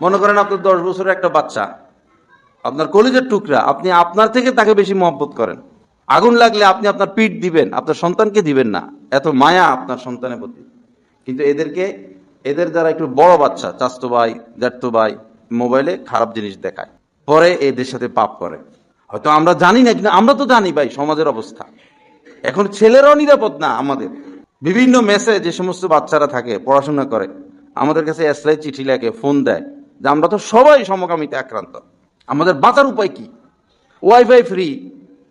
মনে করেন আপনার 10 বছরের একটা বাচ্চা, আপনার কলিজার টুকরা, আপনি আপনার থেকে তাকে বেশি মহব্বত করেন। আগুন লাগলে আপনি আপনার পিঠ দিবেন, আপনার সন্তানকে দিবেন না, এত মায়া আপনার সন্তানের প্রতি। কিন্তু এদের দ্বারা একটু বড় বাচ্চা, চাচতো ভাই, জ্যাঠতো ভাই, মোবাইলে খারাপ জিনিস দেখায়, পরে এদের সাথে পাপ করে। হয়তো আমরা জানি না, কিন্তু আমরা তো জানি ভাই সমাজের অবস্থা। এখন ছেলেরাও নিরাপদ না আমাদের। বিভিন্ন মেসে যে সমস্ত বাচ্চারা থাকে, পড়াশোনা করে, আমাদের কাছে এসরাই চিঠি লেখে, ফোন দেয় যে আমরা তো সবাই সমকামিতে আক্রান্ত, আমাদের বাঁচার উপায় কি? ওয়াইফাই ফ্রি,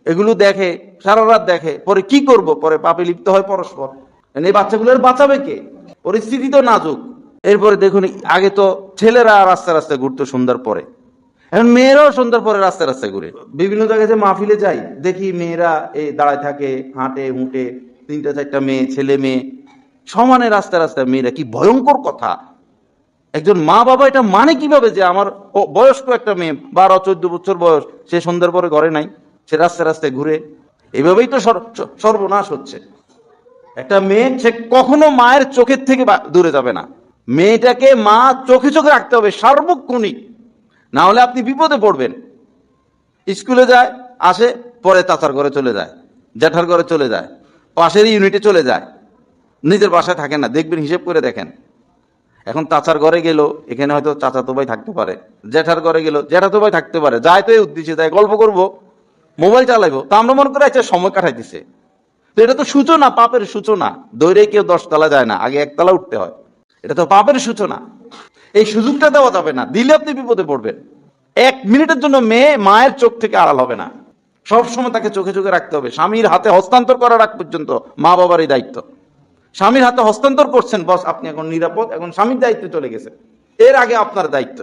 এগুলো দেখে, সারা রাত দেখে, পরে কি করব? পরে পাপে লিপ্ত হয় পরস্পর। এই বাচ্চাগুলোর বাঁচাবে কে? পরিস্থিতি তো নাজুক। এরপরে দেখুন, আগে তো ছেলেরা রাস্তায় রাস্তায় ঘুরতো সন্ধ্যার পরে, এখন মেয়েরাও সন্ধ্যার পরে রাস্তায় রাস্তায় ঘুরে। বিভিন্ন জায়গায় যে মাহফিলে যাই, দেখি মেয়েরা এই দাঁড়ায় থাকে, হাঁটে হুঁটে, 3-4টা মেয়ে, ছেলে মেয়ে সমানে রাস্তায় রাস্তায় মেয়েরা। কি ভয়ঙ্কর কথা! একজন মা বাবা এটা মানে কিভাবে যে আমার বয়স্ক একটা মেয়ে, 12-14 বছর বয়স, সে সন্ধ্যার পরে ঘরে নাই, সে রাস্তায় রাস্তায় ঘুরে? এইভাবেই তো সর্বনাশ হচ্ছে। একটা মেয়ে, সে কখনো মায়ের চোখের থেকে দূরে যাবে না। মেয়েটাকে মা চোখে চোখে রাখতে হবে সার্বক্ষণিক, না হলে আপনি বিপদে পড়বেন। স্কুলে যায়, আসে, পরে চাচার ঘরে চলে যায়, জ্যাঠার ঘরে চলে যায়, পাশের ইউনিটে চলে যায়, নিজের বাসায় থাকে না। দেখবেন, হিসেব করে দেখেন। এখন চাচার ঘরে গেল, এখানে হয়তো চাচাতো ভাই থাকতে পারে, জ্যাঠার ঘরে গেল, জ্যাঠাতো ভাই থাকতে পারে, যায় তো এই উদ্দেশ্যে, যায় গল্প করব, মোবাইল চালাইবো, তা আমরা মনে করি আচ্ছা সময় কাটাইতেছে। তো এটা তো সূচনা, পাপের সূচনা। দৌড়ে কেউ 10 তলা যায় না, আগে 1 তলা উঠতে হয়। এটা তো পাপের সূচনা। এই সুযোগটা দেওয়া যাবে না, দিলে আপনি বিপদে পড়বেন। 1 মিনিটের জন্য মেয়ে মায়ের চোখ থেকে আড়াল হবে না, সবসময় তাকে চোখে চোখে রাখতে হবে। স্বামীর হাতে হস্তান্তর করার আগ পর্যন্ত মা বাবারই দায়িত্ব। স্বামীর হাতে হস্তান্তর করছেন, বস আপনি এখন নিরাপদ, এখন স্বামীর দায়িত্বে চলে গেছে, এর আগে আপনার দায়িত্ব।